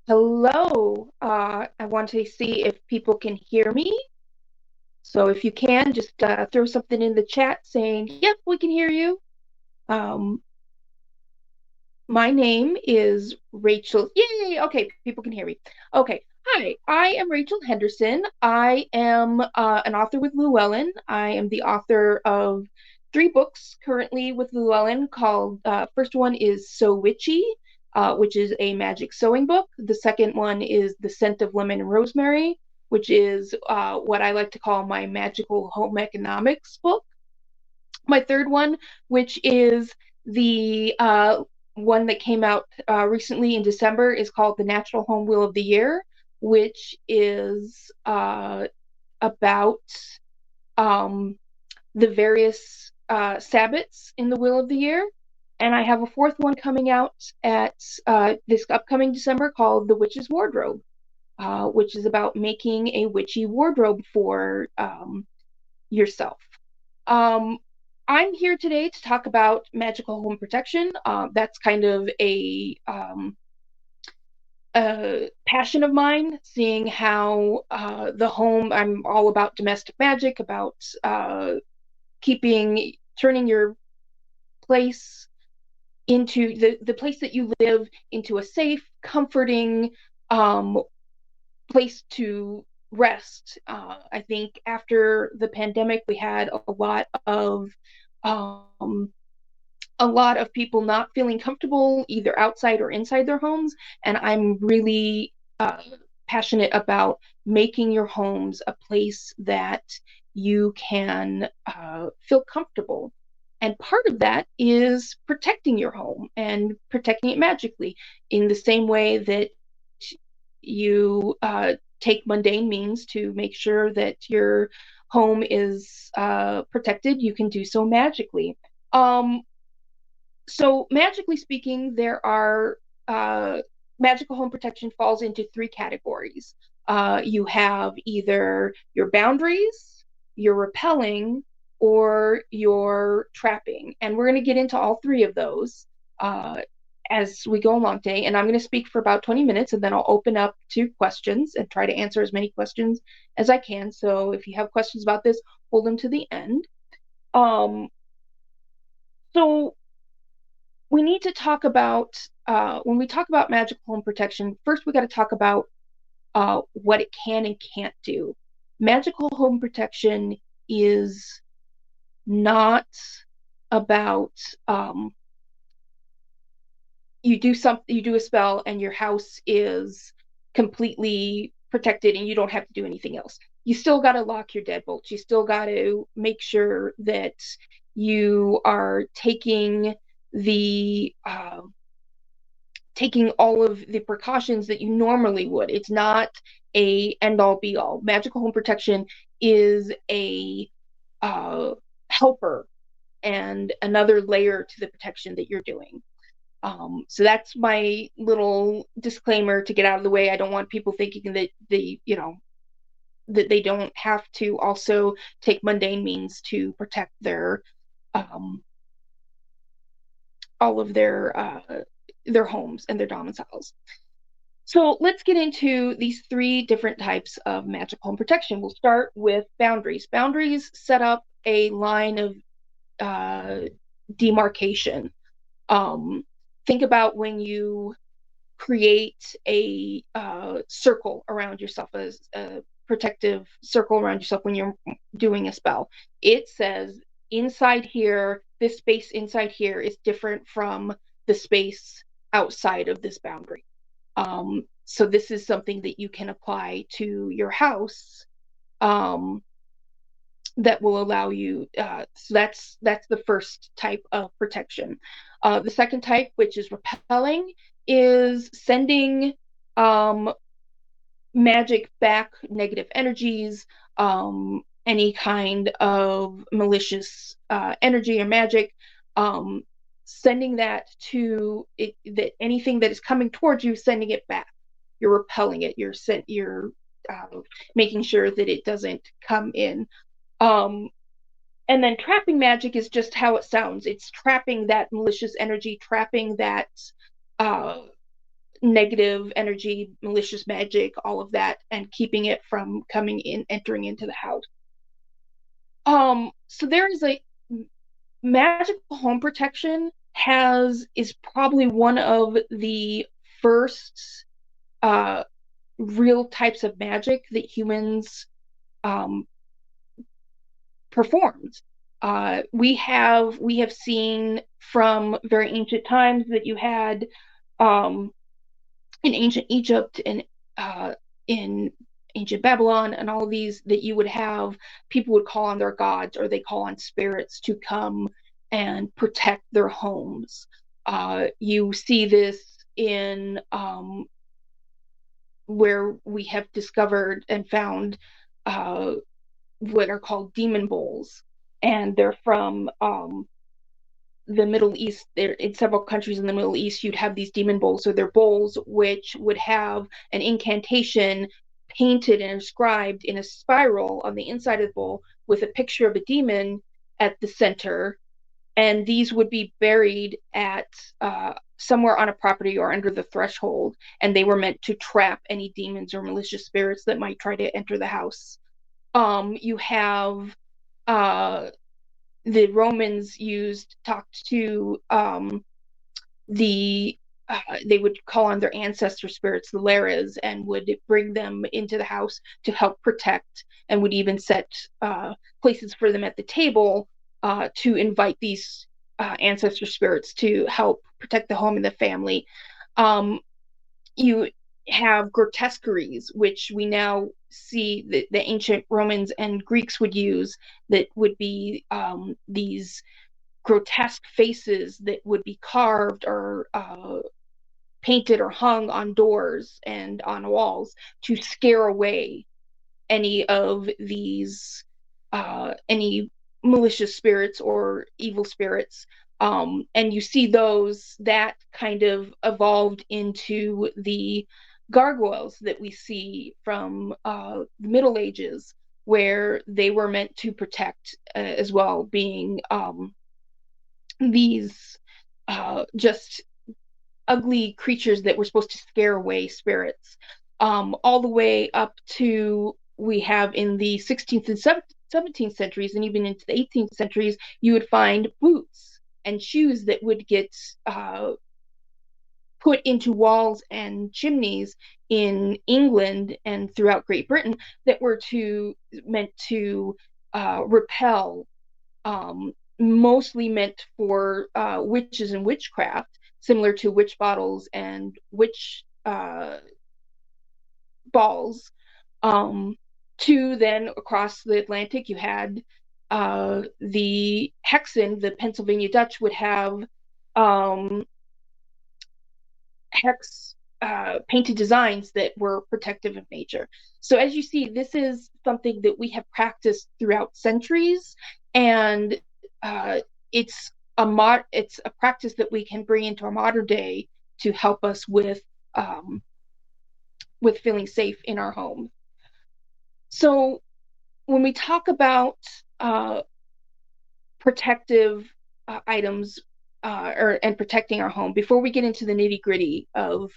Hello. I want to see if people can hear me. So if you can, just throw something in the chat saying, "Yep, we can hear you." Um, my name is Rachel. Yay! Okay, people can hear me. Okay. Hi, I am Raechel Henderson. I am an author with Llewellyn. I am the author of three books currently with Llewellyn called, first one is So Witchy, which is a magic sewing book. The second one is The Scent of Lemon and Rosemary, which is what I like to call my magical home economics book. My third one, which is the one that came out recently in December, is called The Natural Home Wheel of the Year, which is about um, the various Sabbats in the Wheel of the Year. And I have a fourth one coming out at this upcoming December called The Witch's Wardrobe, which is about making a witchy wardrobe for yourself. Um, I'm here today to talk about magical home protection. That's kind of a passion of mine, seeing how the home, I'm all about domestic magic, about turning your place into the place that you live into a safe, comforting um, place to rest. I think after the pandemic, we had um, a lot of people not feeling comfortable either outside or inside their homes, and I'm really passionate about making your homes a place that you can feel comfortable. And part of that is protecting your home and protecting it magically in the same way that you take mundane means to make sure that your home is protected. You can do so magically. Um, so, magically speaking, there are magical home protection falls into three categories. You have either your boundaries, your repelling, or your trapping. And we're going to get into all three of those uh, as we go along today. And I'm going to speak for about 20 minutes and then I'll open up to questions and try to answer as many questions as I can. So, if you have questions about this, hold them to the end. Um, so, we need to talk about when we talk about magical home protection, first we got to talk about what it can and can't do. Magical home protection is not about you do a spell and your house is completely protected and you don't have to do anything else. You still got to lock your deadbolts. You still got to make sure that you are the taking all of the precautions that you normally would. It's not a end all be all. Magical home protection is a helper and another layer to the protection that you're doing. So that's my little disclaimer to get out of the way. I don't want people thinking that that they don't have to also take mundane means to protect their um, all of their homes and their domiciles. So let's get into these three different types of magical home protection. We'll start with boundaries. Boundaries set up a line of uh, demarcation. Um, think about when you create a circle around yourself, a protective circle around yourself when you're doing a spell. It says inside here, this space inside here is different from the space outside of this boundary. So this is something that you can apply to your house um, that will allow you. So that's the first type of protection. The second type, which is repelling, is sending um, magic back, negative energies, any kind of malicious energy or magic. Um, Sending that to it, that anything that is coming towards you, sending it back. You're repelling it. You're making sure that it doesn't come in. Um, and then trapping magic is just how it sounds. It's trapping that malicious energy, trapping that uh, negative energy, malicious magic, all of that, and keeping it from coming in, entering into the house. So there is a magical home protection is probably one of the first uh, real types of magic that humans um, performed. We have seen from very ancient times that you had um, in ancient Egypt and in ancient Babylon and all of these, that you would have people would call on their gods, or they call on spirits to come and protect their homes. You see this in where we have discovered and found uh, what are called demon bowls, and they're from the Middle East. There in several countries in the Middle East, you'd have these demon bowls. So they're bowls which would have an incantation painted and inscribed in a spiral on the inside of the bowl with a picture of a demon at the center. And these would be buried at somewhere on a property or under the threshold, and they were meant to trap any demons or malicious spirits that might try to enter the house. You have uh, the Romans talked to the they would call on their ancestor spirits, the lares, and would bring them into the house to help protect, and would even set places for them at the table to invite these ancestor spirits to help protect the home and the family. You have grotesqueries, which we now see that the ancient Romans and Greeks would use, that would be these grotesque faces that would be carved or painted or hung on doors and on walls to scare away any of these any malicious spirits or evil spirits. And you see those that kind of evolved into the gargoyles that we see from the Middle Ages, where they were meant to protect as well, being these just ugly creatures that were supposed to scare away spirits. All the way up to, we have in the 16th and 17th centuries, and even into the 18th centuries, you would find boots and shoes that would get put into walls and chimneys in England and throughout Great Britain, that were meant to repel, mostly meant for witches and witchcraft, similar to witch bottles and witch balls. To then across the Atlantic, you had the Hexen. The Pennsylvania Dutch would have hex painted designs that were protective of nature. So as you see, this is something that we have practiced throughout centuries, and it's it's a practice that we can bring into our modern day to help us with feeling safe in our home. So when we talk about protective items and protecting our home, before we get into the nitty gritty of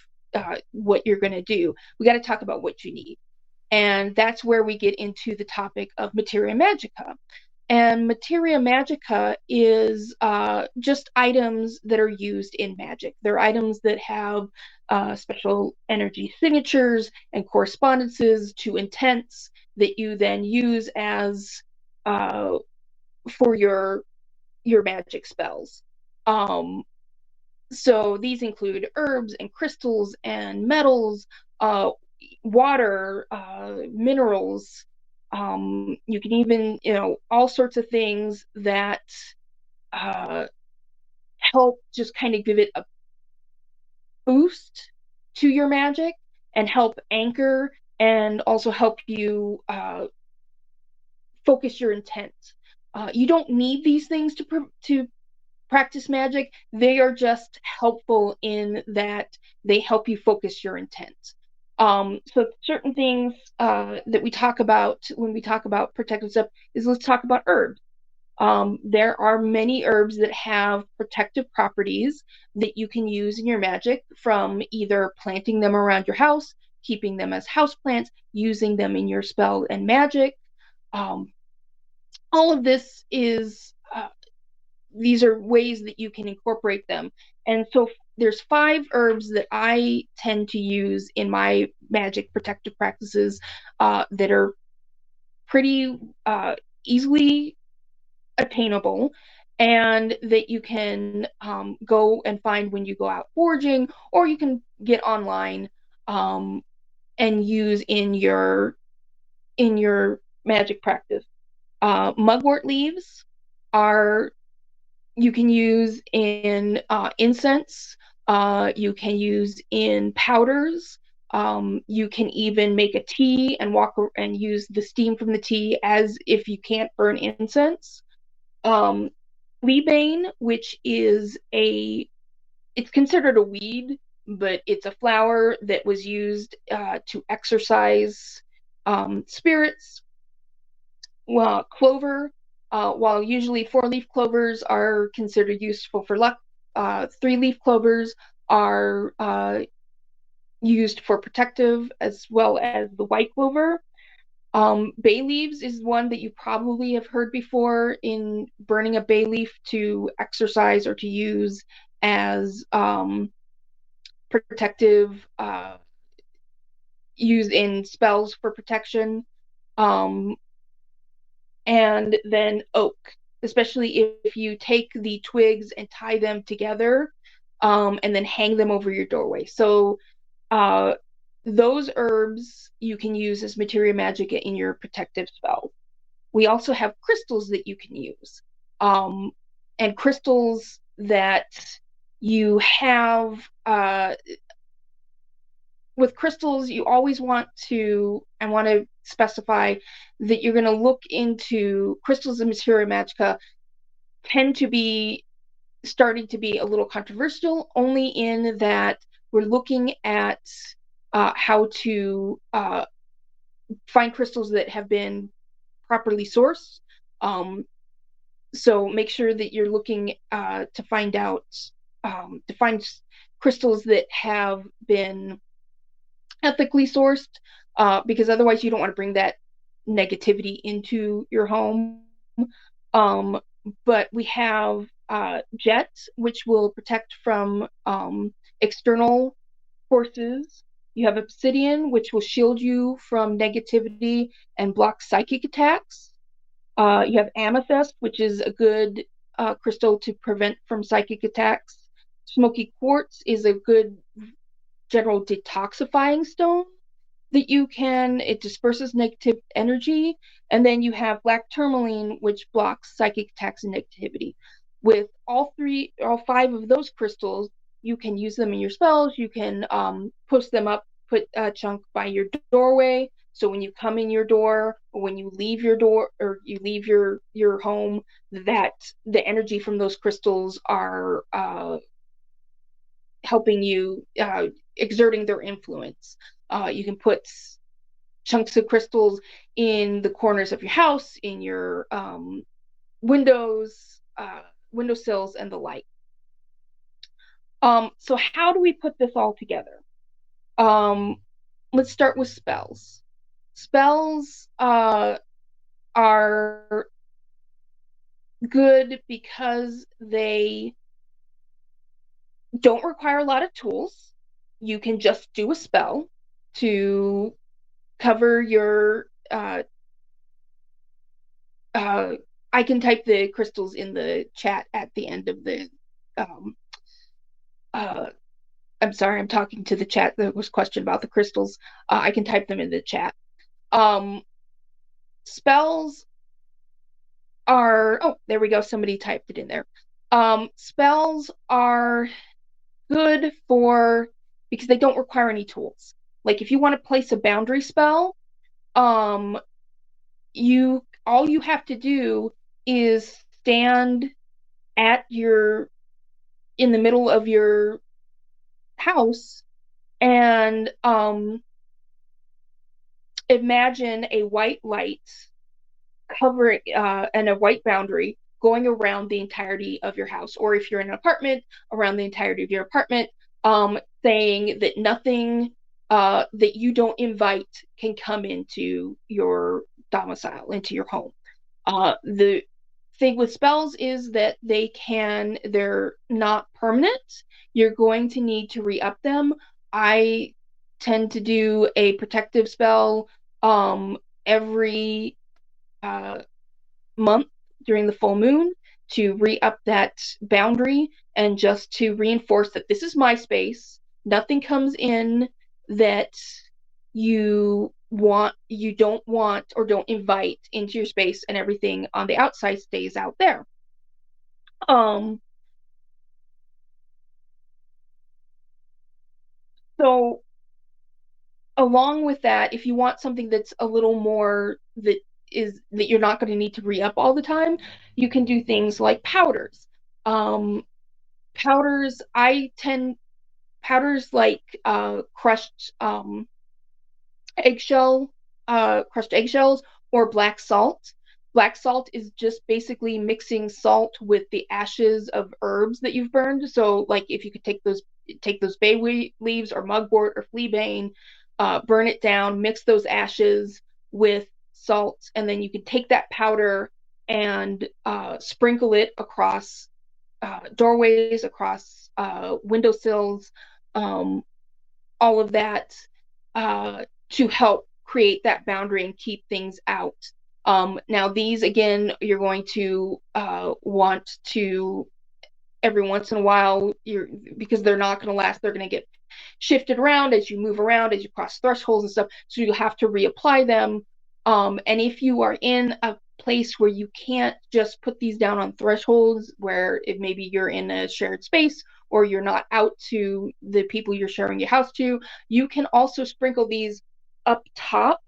what you're going to do, we got to talk about what you need. And that's where we get into the topic of materia magica. And materia magica is just items that are used in magic. They're items that have special energy signatures and correspondences to intents that you then use as for your magic spells. So these include herbs and crystals and metals, water, minerals. You can even, all sorts of things that help just kind of give it a boost to your magic and help anchor, and also help you focus your intent. You don't need these things to practice magic. They are just helpful in that they help you focus your intent. So certain things that we talk about when we talk about protective stuff is, let's talk about herbs. There are many herbs that have protective properties that you can use in your magic, from either planting them around your house, keeping them as houseplants, using them in your spell and magic. Um, all of this is these are ways that you can incorporate them. And so there's 5 herbs that I tend to use in my magic protective practices that are pretty easily attainable, and that you can go and find when you go out foraging, or you can get online um, and use in your magic practice. Mugwort leaves are you can use in incense. You can use in powders. You can even make a tea and and use the steam from the tea as if you can't burn incense. Um, Fleabane, which is it's considered a weed, but it's a flower that was used to exorcise spirits. Well, clover, while usually 4-leaf clovers are considered useful for luck, 3-leaf clovers are used for protective, as well as the white clover. Bay leaves is one that you probably have heard before, in burning a bay leaf to exercise or to use as protective, used in spells for protection. Um, and then oak, especially if you take the twigs and tie them together, and then hang them over your doorway. So uh, those herbs you can use as materia magica in your protective spells. We also have crystals that you can use, um, and crystals that you have. With crystals, you always want to specify that you're going to look into crystals and materia magica tend to be starting to be a little controversial, only in that we're looking at how to find crystals that have been properly sourced. Um, so make sure that you're looking to find crystals that have been ethically sourced, because otherwise you don't want to bring that negativity into your home. Um, but we have jet, which will protect from external forces. You have obsidian, which will shield you from negativity and block psychic attacks. You have amethyst, which is a good crystal to prevent from psychic attacks. Smoky quartz is a good general detoxifying stone that it disperses negative energy. And then you have black tourmaline, which blocks psychic attacks and negativity. With all 5 of those crystals, you can use them in your spells. You can post them up, put a chunk by your doorway. So when you come in your door, or when you leave your door, or you leave your home, that the energy from those crystals are helping you, exerting their influence. You can put chunks of crystals in the corners of your house, in your windows, windowsills, and the like. So how do we put this all together? Um, let's start with spells. Spells are good because they don't require a lot of tools. You can just do a spell to cover your I can type the crystals in the chat at the end of the um uh I'm sorry, I'm talking to the chat. There was a question about the crystals. I can type them in the chat. um Spells are, oh, there we go, somebody typed it in there. Spells are good for because they don't require any tools. Like if you want to place a boundary spell, um you all you have to do is stand at your in the middle of your house and imagine a white light covering and a white boundary going around the entirety of your house, or if you're in an apartment, around the entirety of your apartment, saying that nothing that you don't invite can come into your domicile, into your home. The thing with spells is that they're not permanent. You're going to need to re-up them. I tend to do a protective spell every uh, month during the full moon to re-up that boundary and just to reinforce that this is my space. Nothing comes in that you don't want or don't invite into your space, and everything on the outside stays out there. Um, so along with that, if you want something that's a little more that you're not going to need to re-up all the time, you can do things like powders. Um, powders, I tend powders like eggshell, crushed eggshells, or black salt. Black salt is just basically mixing salt with the ashes of herbs that you've burned. So, like, if you could take those bay leaves or mugwort or fleabane, burn it down, mix those ashes with salt, and then you can take that powder and sprinkle it across doorways, across windowsills, um, all of that to help create that boundary and keep things out. Now, these again, you're going to want to every once in a while, because they're not going to last. They're going to get shifted around as you move around, as you cross thresholds and stuff. So you have to reapply them. And if you are in a place where you can't just put these down on thresholds, where if maybe you're in a shared space or you're not out to the people you're sharing your house to, you can also sprinkle these up top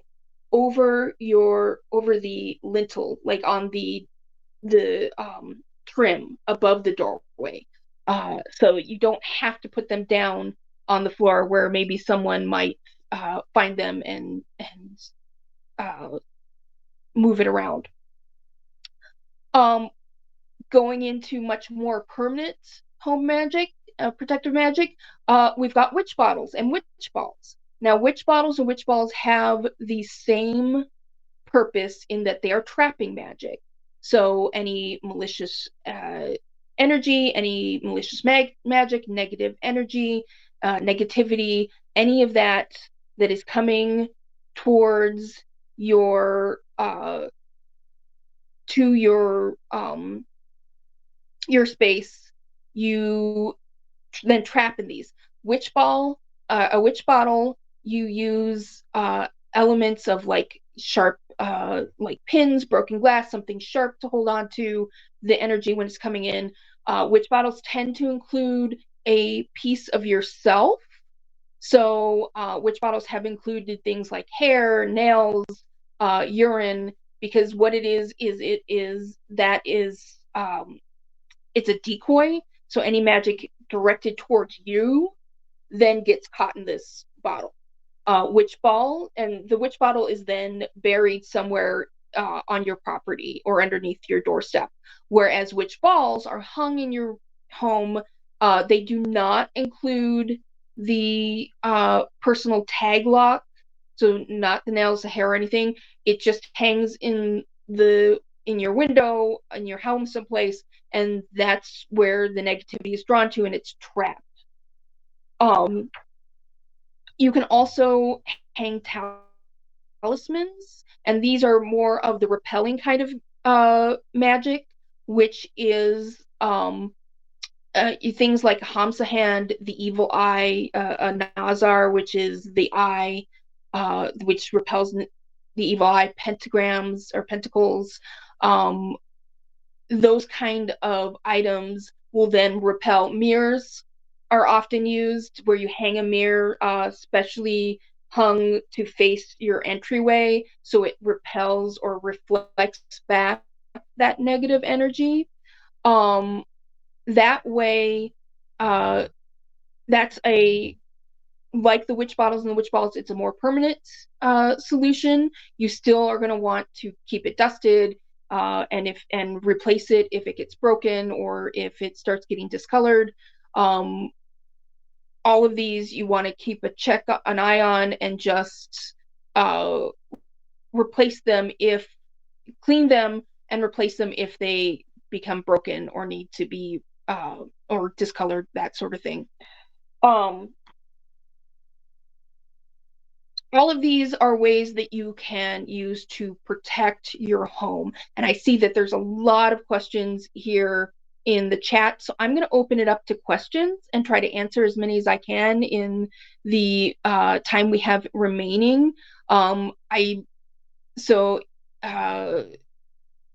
over the lintel, like on the trim above the doorway. So you don't have to put them down on the floor where maybe someone might find them and uh, move it around. Um, Going into much more permanent home magic, protective magic, we've got witch bottles and witch balls. Now, witch bottles and witch balls have the same purpose in that they are trapping magic. So any malicious energy, any malicious magic, negative energy, negativity, any of that that is coming towards your to your space, you then trap in these. Witch ball, a witch bottle, you use elements of like sharp, like pins, broken glass, something sharp to hold on to the energy when it's coming in. Witch bottles tend to include a piece of yourself. So witch bottles have included things like hair, nails, urine, because what it is it's a decoy. So any magic directed towards you then gets caught in this bottle. Witch ball, and the witch bottle is then buried somewhere on your property or underneath your doorstep. Whereas witch balls are hung in your home. They do not include the personal tag lock, so not the nails, the hair, or anything. It just hangs in your window, in your home someplace, and that's where the negativity is drawn to, and it's trapped. Um, you can also hang talismans, and these are more of the repelling kind of magic, which is things like Hamsa hand, the evil eye, a Nazar, which is the eye, which repels the evil eye, pentagrams or pentacles. Um, those kind of items will then repel. Mirrors are often used where you hang a mirror, especially hung to face your entryway, so it repels or reflects back that negative energy. Um, that way, uh, that's a like the witch bottles and the witch balls, it's a more permanent solution. You still are going to want to keep it dusted, and replace it if it gets broken or if it starts getting discolored. All of these you want to keep an eye on, and just uh, replace them if clean them and replace them if they become broken or need to be or discolored, that sort of thing. Um, all of these are ways that you can use to protect your home. And I see that there's a lot of questions here in the chat. So I'm going to open it up to questions and try to answer as many as I can in the time we have remaining. I so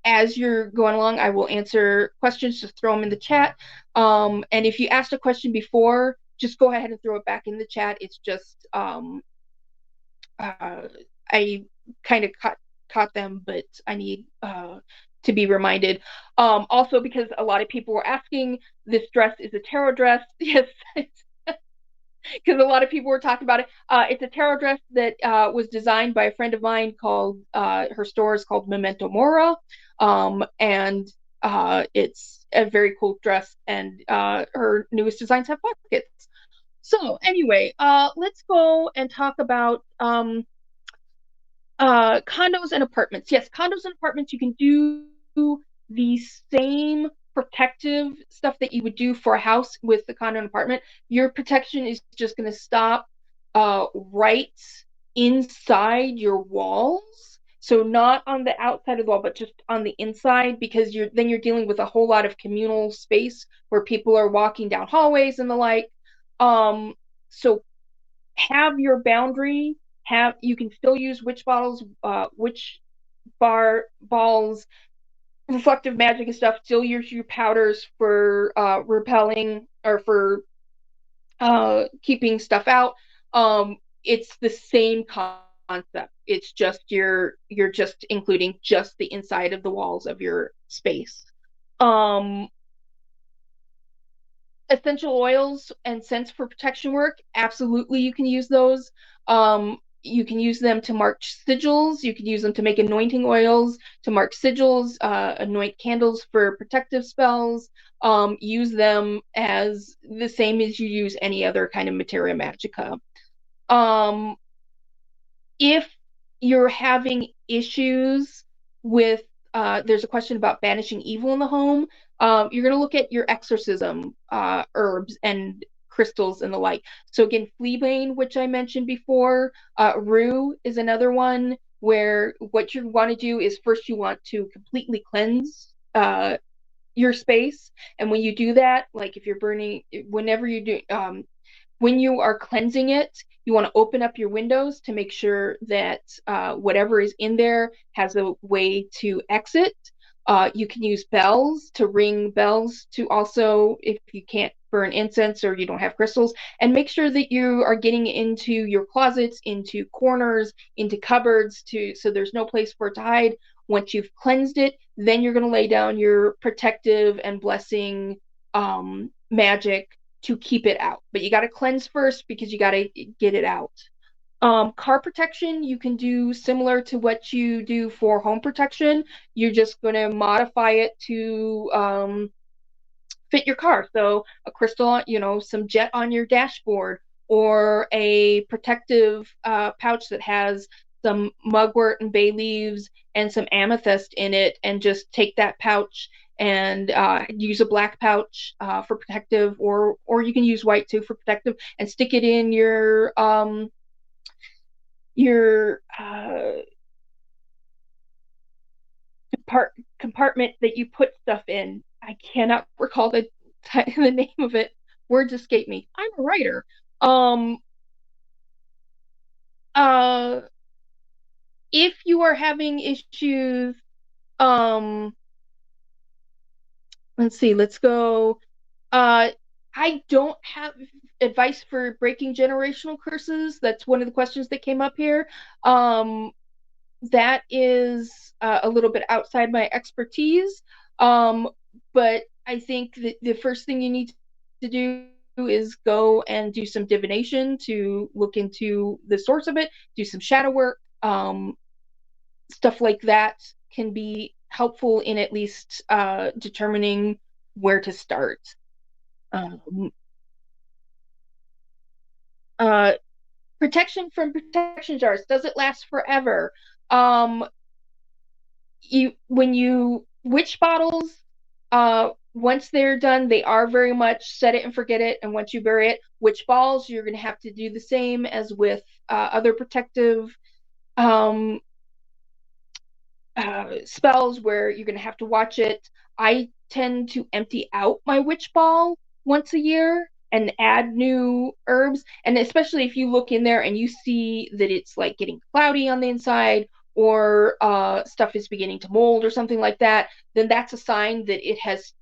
as you're going along, I will answer questions. Just throw them in the chat. And if you asked a question before, just go ahead and throw it back in the chat. It's just I kind of caught them, but I need to be reminded. Also, because a lot of people were asking, this dress is a tarot dress. Yes, because a lot of people were talking about it. It's a tarot dress that was designed by a friend of mine called, her store is called Memento Mora. And it's a very cool dress, and her newest designs have pockets. So anyway, let's go and talk about condos and apartments. Yes, condos and apartments, you can do the same protective stuff that you would do for a house with the condo and apartment. Your protection is just going to stop right inside your walls. So not on the outside of the wall, but just on the inside, because you're dealing with a whole lot of communal space where people are walking down hallways and the like. So have your boundary. Have You can still use witch balls, reflective magic and stuff. Still use your powders for repelling or for keeping stuff out. It's the same concept. It's just you're just including just the inside of the walls of your space. Um, Essential oils and scents for protection work, absolutely you can use those. You can use them to mark sigils. You can use them to make anointing oils, to mark sigils, anoint candles for protective spells. Use them as the same as you use any other kind of materia magica. Um, if you're having issues with, there's a question about banishing evil in the home. You're going to look at your exorcism herbs and crystals and the like. So again, fleabane, which I mentioned before, rue is another one where what you want to do is first you want to completely cleanse your space. And when you do that, like if you're burning, whenever you do, when you are cleansing it, you want to open up your windows to make sure that whatever is in there has a way to exit. You can use bells to ring bells to also, if you can't burn incense or you don't have crystals, and make sure that you are getting into your closets, into corners, into cupboards, so there's no place for it to hide. Once you've cleansed it, then you're going to lay down your protective and blessing magic to keep it out. But you got to cleanse first because you got to get it out. Car protection, you can do similar to what you do for home protection. You're just going to modify it to fit your car. So a crystal, some jet on your dashboard, or a protective pouch that has some mugwort and bay leaves and some amethyst in it, and just take that pouch and use a black pouch for protective, or you can use white too for protective, and stick it in your compartment that you put stuff in. I cannot recall the name of it. Words escape me. I'm a writer. Um, uh, if you are having issues, um, let's see. Let's go. I don't have advice for breaking generational curses. That's one of the questions that came up here. That is a little bit outside my expertise. But I think that the first thing you need to do is go and do some divination to look into the source of it, do some shadow work. Stuff like that can be helpful in at least determining where to start. Um, uh, Protection from protection jars. Does it last forever? Um, when you witch bottles, once they're done, they are very much set it and forget it. And once you bury it, witch balls, you're going to have to do the same as with other protective um, spells where you're going to have to watch it. I tend to empty out my witch ball once a year and add new herbs. And especially if you look in there and you see that it's like getting cloudy on the inside or stuff is beginning to mold or something like that, then that's a sign that it has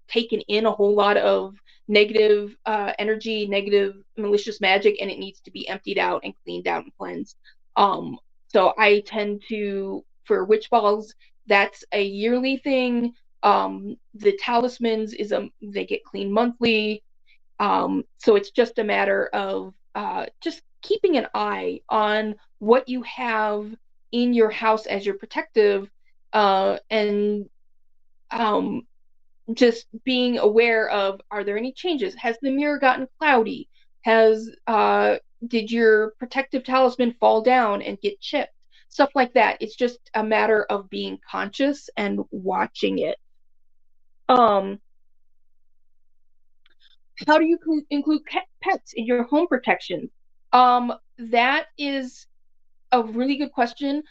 taken in a whole lot of negative energy, negative malicious magic, and it needs to be emptied out and cleaned out and cleansed. Um, so I tend to, for witch balls, that's a yearly thing. The talismans they get cleaned monthly. So it's just a matter of just keeping an eye on what you have in your house as your protective, and um, just being aware of, are there any changes? Has the mirror gotten cloudy? Has did your protective talisman fall down and get chipped? Stuff like that. It's just a matter of being conscious and watching it. Um, how do you include pets in your home protection? That is a really good question.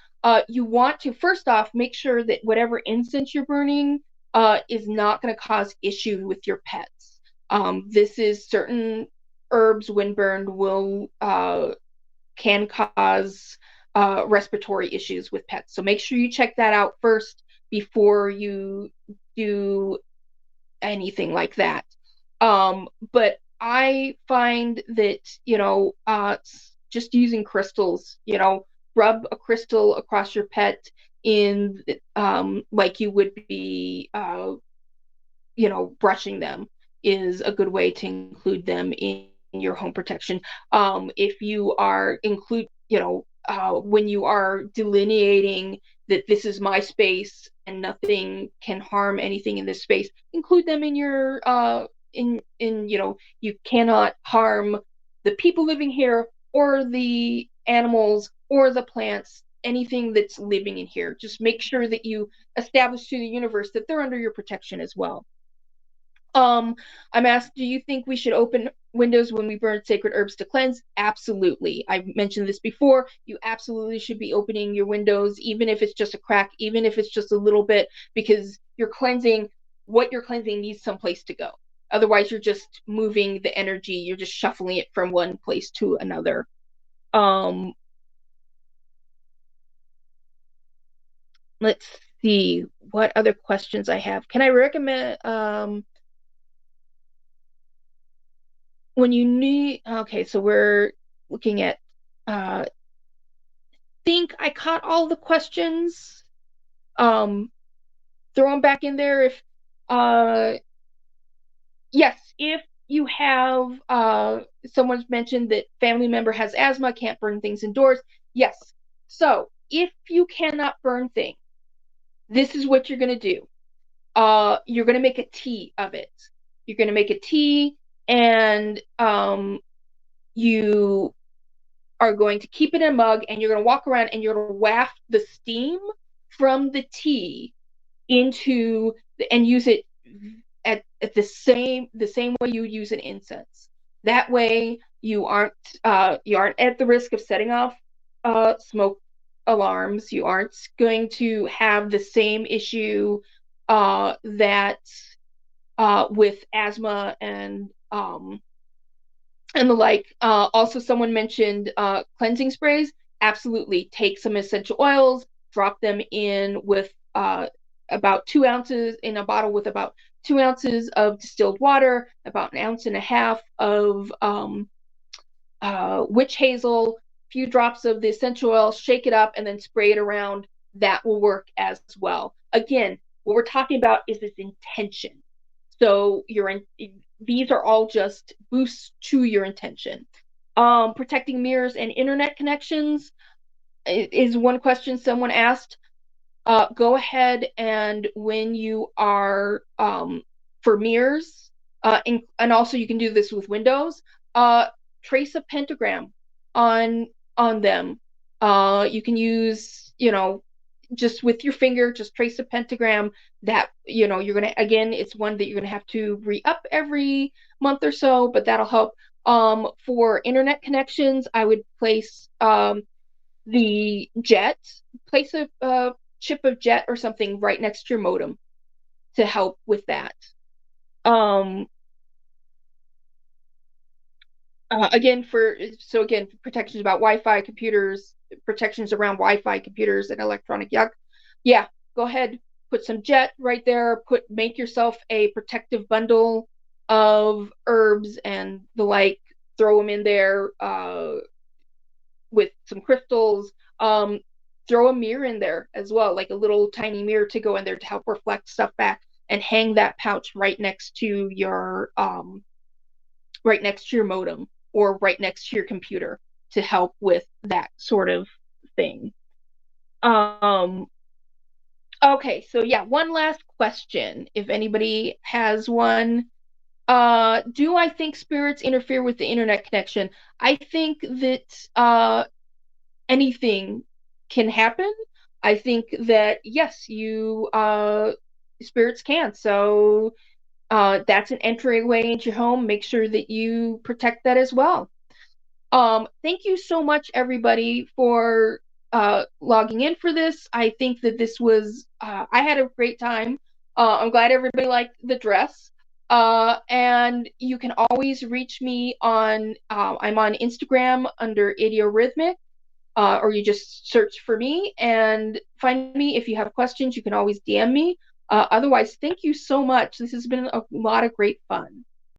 You want to first off make sure that whatever incense you're burning is not going to cause issue with your pets. This is certain herbs when burned will can cause respiratory issues with pets. So make sure you check that out first before you do anything like that. But I find that, just using crystals, rub a crystal across your pet in, like you would be, brushing them is a good way to include them in your home protection. If you are when you are delineating that this is my space and nothing can harm anything in this space, include them in your you cannot harm the people living here or the animals or the plants, anything that's living in here. Just make sure that you establish to the universe that they're under your protection as well. Um, I'm asked, do you think we should open windows when we burn sacred herbs to cleanse? Absolutely. I've mentioned this before. You absolutely should be opening your windows, even if it's just a crack, even if it's just a little bit, because what you're cleansing needs someplace to go. Otherwise, you're just moving the energy, you're just shuffling it from one place to another. Um, let's see what other questions I have. Can I recommend when you need, okay, so we're looking at think I caught all the questions. Um Throw them back in there if uh yes, if you have someone's mentioned that family member has asthma, can't burn things indoors. Yes. So if you cannot burn things, this is what you're gonna do. You're gonna make a tea of it. You're gonna make a tea, and you are going to keep it in a mug, and you're going to walk around and you're going to waft the steam from the tea and use it at the same way you use an incense. That way you aren't at the risk of setting off smoke alarms. You aren't going to have the same issue that with asthma and the like. Also, someone mentioned cleansing sprays. Absolutely, take some essential oils, drop them in with about 2 ounces in a bottle with about 2 ounces of distilled water, about an ounce and a half of witch hazel, a few drops of the essential oil, shake it up, and then spray it around. That will work as well. Again, what we're talking about is this intention. So these are all just boosts to your intention. Protecting mirrors and internet connections is one question someone asked. go ahead and when you are for mirrors, and also you can do this with windows, uh, trace a pentagram on them. You can use, just with your finger, just trace a pentagram that, you're gonna, again, it's one that you're gonna have to re-up every month or so, but that'll help. For internet connections, I would place the jet, place a chip of jet or something right next to your modem to help with that. Um, again, for protections about Wi-Fi computers, protections around Wi-Fi computers and electronic yuck. Yeah, go ahead, put some jet right there. Make yourself a protective bundle of herbs and the like. Throw them in there with some crystals. Um, Throw a mirror in there as well, like a little tiny mirror to go in there to help reflect stuff back, and hang that pouch right next to your modem or right next to your computer to help with that sort of thing. Um, okay, so yeah, one last question, if anybody has one. Do I think spirits interfere with the internet connection? I think that anything can happen. I think that yes, you spirits can. So that's an entryway into your home. Make sure that you protect that as well. Thank you so much, everybody, for logging in for this. I think that this was, I had a great time. I'm glad everybody liked the dress. And you can always reach me I'm on Instagram under Idiorhythmic, or you just search for me and find me. If you have questions, you can always DM me. Otherwise, thank you so much. This has been a lot of great fun.